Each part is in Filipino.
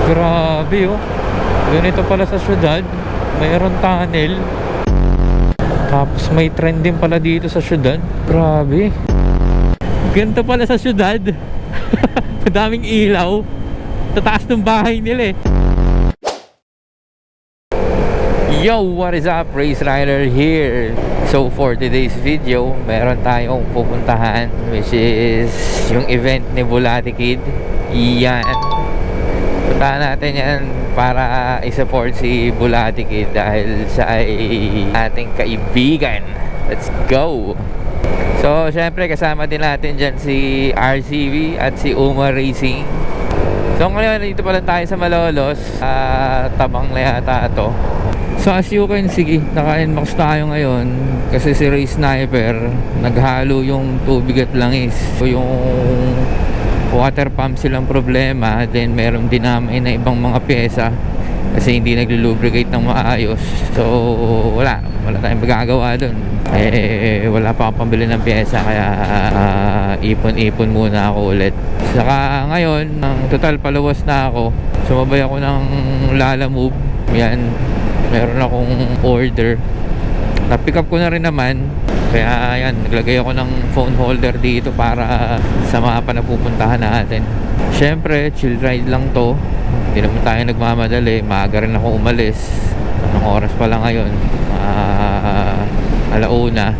Grabe oh. Ganito pala sa syudad. Mayroon tunnel. Tapos may trend din pala dito sa syudad. Grabe. Ganito pala sa syudad. Madaming ilaw. Tataas ng bahay nila eh. Yo, what is up? Race Rider here. So for today's video, meron tayong pupuntahan, which is yung event ni Bulati Kid. Yan. Puntahan natin yan para i-support si Bulati Kid dahil siya ay ating kaibigan. Let's go! So syempre kasama din natin dyan si RCV at si Uma Racing. So ngayon dito pala tayo sa Malolos, tabang na yata ito. So as you can see, naka-NMAX tayo ngayon kasi si Race Sniper naghalo yung tubig at langis. So yung water pump silang problema, then meron dinamay na ibang mga pyesa kasi hindi naglulubricate ng maayos. So wala tayong magagawa dun. Wala pa akong pambili ng pyesa kaya ipon-ipon muna ako ulit. Saka ngayon, total paluwas na ako. Sumabay ako ng Lala Move. Yan, meron akong order. Na-pick up ko na rin naman. Kaya yan, naglagay ako ng phone holder dito para sa mga panapupuntahan natin. Syempre, chill ride lang to. Hindi naman tayo nagmamadali. Maaga rin ako umalis. Anong oras pa lang ngayon? Alauna.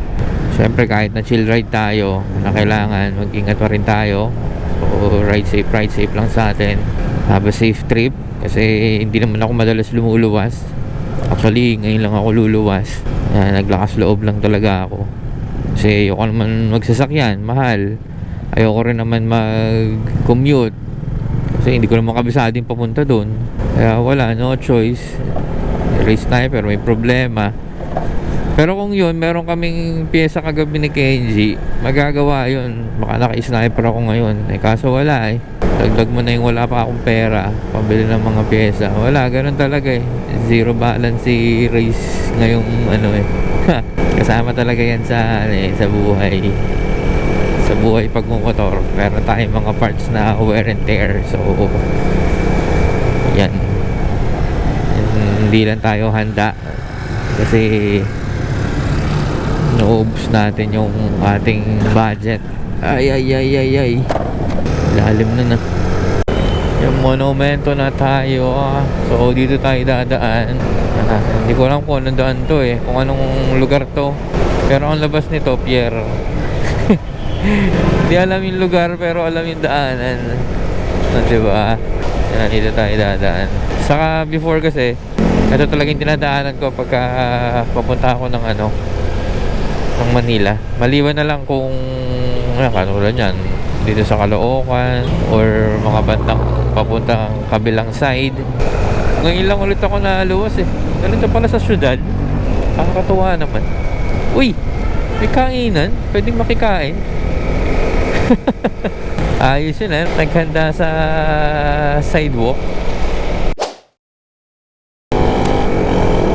Syempre, kahit na chill ride tayo, na kailangan mag-ingat pa rin tayo. So, ride safe lang sa atin. Have a safe trip. Kasi hindi naman ako madalas lumuluwas. Actually, ngayon lang ako luluwas. Naglakas loob lang talaga ako. Kasi ayoko naman magsasakyan, mahal. Ayoko rin naman mag-commute. Kasi hindi ko naman kabisado yung papunta doon. Kaya wala, no choice. Race Sniper, may problema. Pero kung yun, meron kaming pyesa kagabi ni Kenji, magagawa yun. Baka naka-sniper ako ngayon. Kaso wala eh. Dagdag mo na yung wala pa akong pera pambili ng mga pyesa. Wala, ganun talaga eh. Zero balance si Race ngayong ano eh. Kasama talaga yan sa buhay. Sa buhay pagmumotor. Meron tayong mga parts na wear and tear. So yan. Hindi lang tayo handa kasi naubos natin yung ating budget. Ay lalim na yung monumento na tayo. So dito tayo dadaan. Hindi ko alam kung anong daan to eh, kung anong lugar to, pero ang labas nito pier. Hindi alam yung lugar pero alam yung daanan. Diba? Yan, dito tayo dadaan. Saka before kasi ito talagang dinadaanan ko pagka papunta ako ng ng Manila. Maliwan na lang kung katulad yan dito sa Caloocan or mga bandang papuntang kabilang side. Ngayon lang ulit ako naluwas eh. Ganito pala sa syudad. Nakakatuwa naman. Uy! May kainan. Pwedeng makikain. Ayos yun eh. Naghanda sa sidewalk.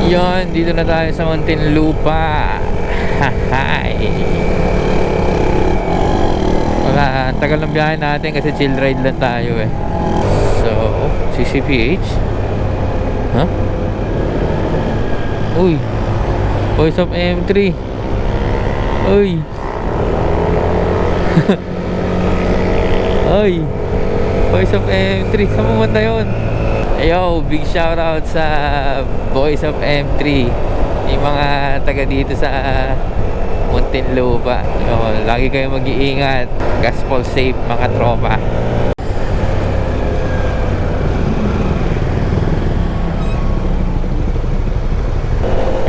Yan. Dito na tayo sa Muntinlupa. Hahay! Wala. Tagal ng biyahe natin kasi chill ride lang tayo eh. So, CCPH. Huh? Uy, Voice of M3. Uy. Uy, Voice of M3. Saan pumunta yun? Yo, big shoutout sa Voice of M3. Yung mga taga dito sa Muntinlupa. Lagi kayo mag-iingat. Gospel safe mga tropa.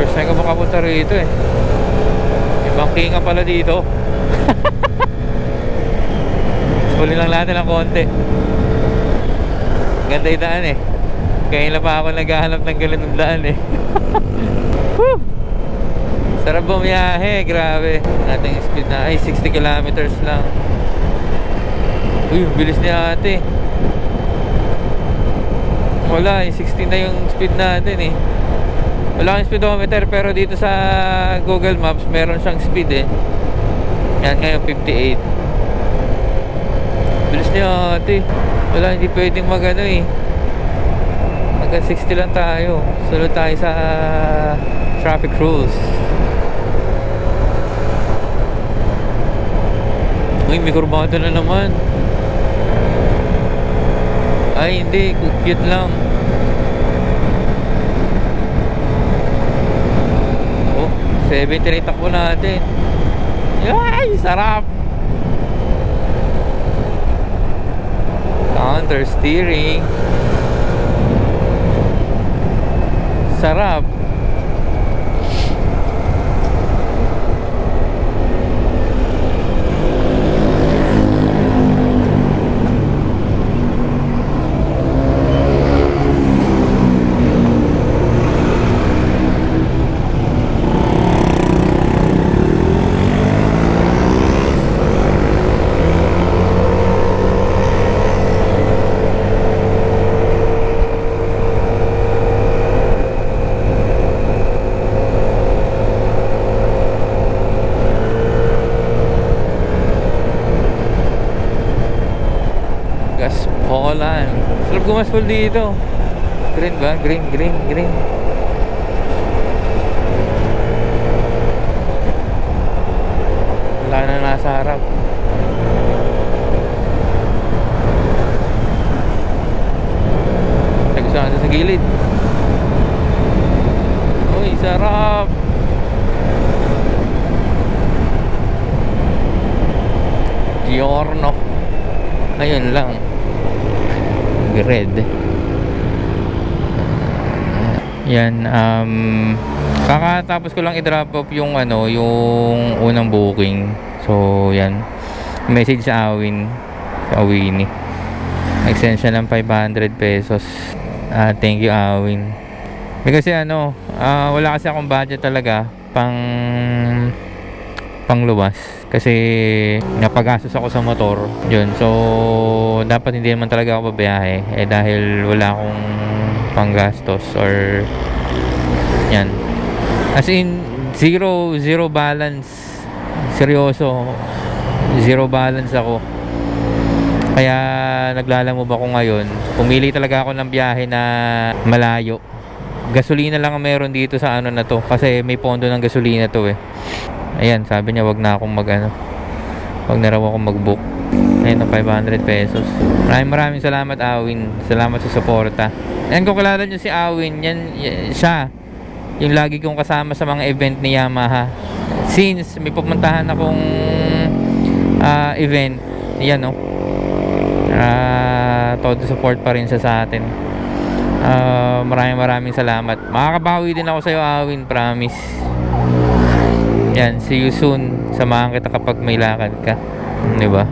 First time ko makapunta rito eh. May bangkinga pala dito. Huli lang natin ng konti. Ganda yung daan eh. Kaya pa ako naghahanap ng ganun daan eh. Woo! Sarap bumiyahe, grabe. Ating speed na ay 60 kilometers lang. Uy, bilis niya ate. Wala, 60 na yung speed natin eh. Wala kang speedometer pero dito sa Google Maps meron siyang speed eh. Yan ngayon 58. Bilis niya ate. Wala, hindi pwedeng magano eh. Hanggang 60 lang tayo. Sunod tayo sa traffic rules. Uy, may kurbado na naman. Ay, hindi. Cute lang. Oh, 70 na takbo natin. Ay, sarap. Counter steering. Sarap. Gaspolan. Sarap gumaspol dito. Green ba? Green. Wala na nasa harap. Gusto natin sa gilid. Uy, sarap. Giorno. Ayun lang. Red. Yan, kakatapos ko lang i-drop off yung yung unang booking. So, yan. Message sa Awini. Extension ng 500 pesos. Thank you, Awin. Kasi wala kasi akong budget talaga pang luwas. Kasi napagastos ako sa motor. Yun. So, dapat hindi naman talaga ako babiyahe. Dahil wala akong panggastos or yan. As in, zero balance. Seryoso. Zero balance ako. Kaya naglalamove ako ngayon. Pumili talaga ako ng biyahe na malayo. Gasolina lang ang meron dito sa na to. Kasi may pondo ng gasolina to eh. Ayan, sabi niya wag na akong wag na raw akong mag-book. Ayun, 500 pesos. Maraming salamat, Awin. Salamat sa suporta. Yan, kung kilala nyo si Awin, yan siya yung lagi kong kasama sa mga event ni Yamaha. Since may pupuntahan akong event, yan todo support pa rin siya sa atin. Maraming salamat. Makakabawi din ako sa'yo, Awin, promise. Yan, see you soon. Samahan kita kapag may lakad ka, diba?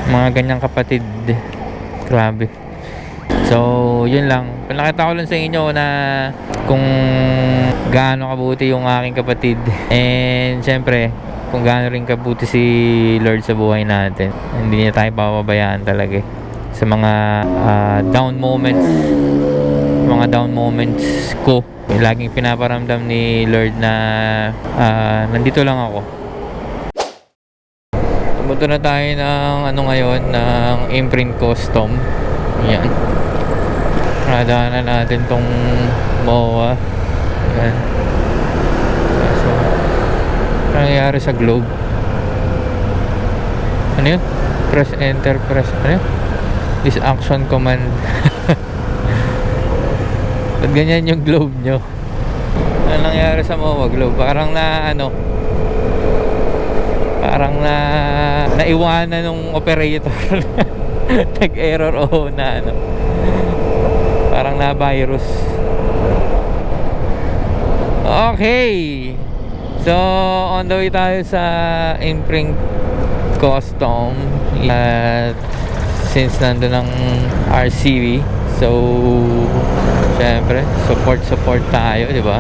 Mga ganyang kapatid, grabe. So, yun lang. Pinakita ko lang sa inyo na kung gaano kabuti yung aking kapatid. And syempre, kung gaano rin kabuti si Lord sa buhay natin. Hindi niya tayo papabayaan talaga sa mga down moments. Mga down moments ko. Laging pinaparamdam ni Lord na nandito lang ako. Pumunta na tayo ng ngayon, ng Imprint Custom. Yan. Nadaanan natin tong MOA. Yan. So, nangyayari sa globe. Ano yun? Press enter, ano yun? This action command. Ba't ganyan yung globe nyo? Ano nangyari sa MOA globe? Parang naiwanan ng operator. Nag-error parang na virus. Okay, so on the way tayo sa Imprint Custom at since nandun ang RCV, so syempre support tayo, diba?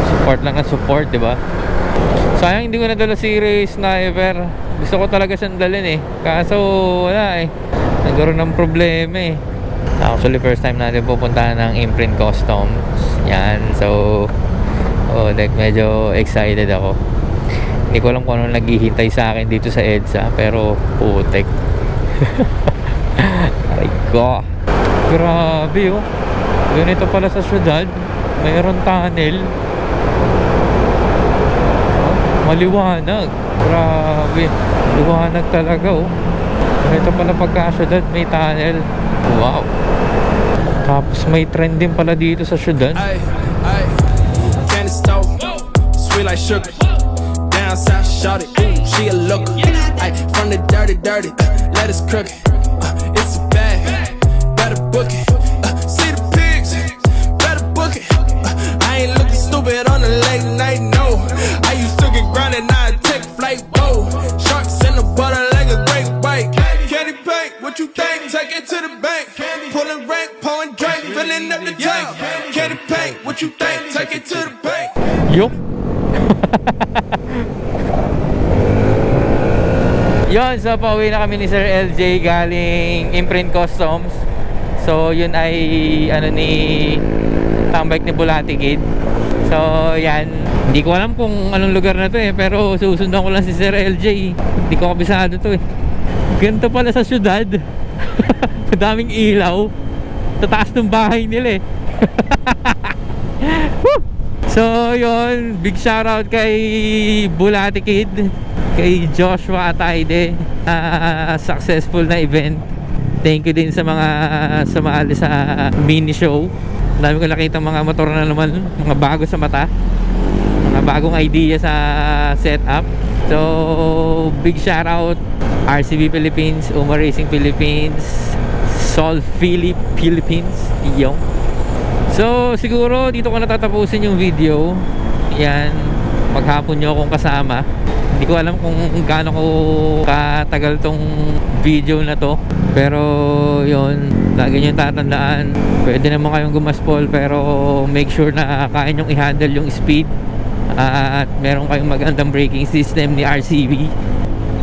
Support lang ang support, diba? Sayang hindi ko nadala si Race Sniper. Gusto ko talaga siyang dalhin kaso wala nagkaroon ng problema Actually first time natin pupuntahan ng Imprint Customs. Yan, so medyo excited ako. Hindi ko alam kung ano naghihintay sa akin dito sa EDSA, pero putek. Ay ko, grabe Ganito pala sa syudad. Mayroon tunnel. Maliwanag. Grabe. Liwanag talaga oh. Ganito pala pagka syudad may tunnel. Wow. Tapos may trend din pala dito sa syudad. Ay, candy stove, sweet like sugar. Down south, shot it, she a looker. Ay, from the dirty, let us crook it. It's a bag, better book it. See the pigs, better book it. I ain't looking stupid on the late night, no. I used to get grounded, now I take flight, whoa. Sharks in the butter like a great white. Candy paint, what you think? Take it to the bank. Pulling rank, pouring drink, filling up the tank. Candy paint, what you think? Take it to the bank. Yup. Yun, so pauwi na kami ni Sir LJ galing Imprint Customs. So yun ay ano ni tambike ni Bulati Kid. So yan, hindi ko alam kung anong lugar na to pero susundan ko lang si Sir LJ. Hindi ko kabisado to Ganito pala sa syudad. Madaming ilaw. Tataas ng bahay nila So yun, big shoutout kay Bulati Kid, kay Joshua Ataide. Successful na event. Thank you din sa mga sumali sa mini show. Dami ko nakita mga motor na naman, mga bago sa mata, mga bagong idea sa setup. So big shoutout RCB Philippines, Uma Racing Philippines, Sol Philippines, yung. So siguro dito ko natatapusin yung video. Yan, maghapon nyo akong kasama. Hindi ko alam kung gaano ko katagal tong video na to, pero yun, lagi nyo tatandaan, pwede naman kayong gumaspol pero make sure na kaya nyong i-handle yung speed at meron kayong magandang braking system ni RCB.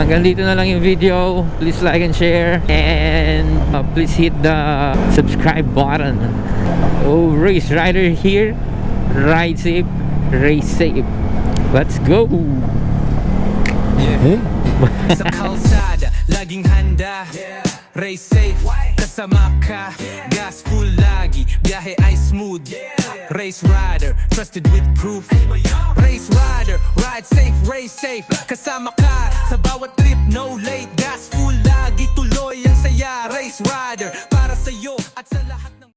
Hanggang dito na lang yung video. Please like and share, and please hit the subscribe button. Oh, Race Rider here. Ride safe, race safe. Let's go. Sa kalsada, laging handa. Race safe, kasama ka. Gas full lagi, biyahe ay smooth. Race Rider, trusted with proof. Race Rider, ride safe, race safe. Kasama ka sa bawat trip, no late. Gas full lagi, tuloy ang saya. Race Rider, para sa'yo at sa lahat ng